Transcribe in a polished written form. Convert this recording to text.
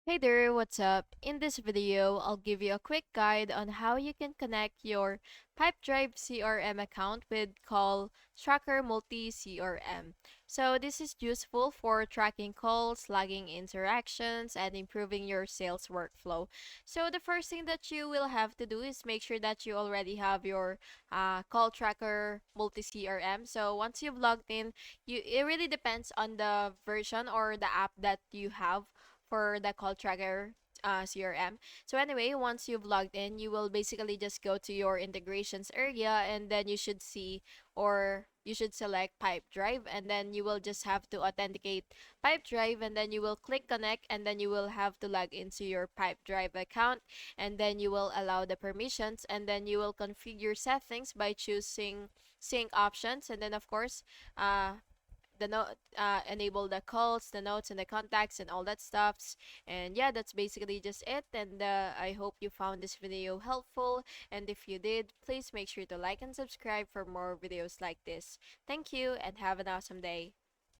Hey there, what's up? In this video, I'll give you a quick guide on how you can connect your Pipedrive CRM account with Call Tracker Multi CRM. So this is useful for tracking calls, logging interactions, and improving your sales workflow. So the first thing that you will have to do is make sure that you already have your Call Tracker Multi CRM. So once you've logged in, it really depends on the version or the app that you have for the call tracker CRM. So anyway, once you've logged in, you will basically just go to your integrations area and then you should see or you should select Pipedrive and then you will just have to authenticate Pipedrive and then you will click connect and then you will have to log into your Pipedrive account and then you will allow the permissions and then you will configure settings by choosing sync options and then of course the note enable the calls, the notes and the contacts and all that stuffs. And yeah, that's basically just it. And I hope you found this video helpful, and if you did, please make sure to like and subscribe for more videos like this. Thank you and have an awesome day.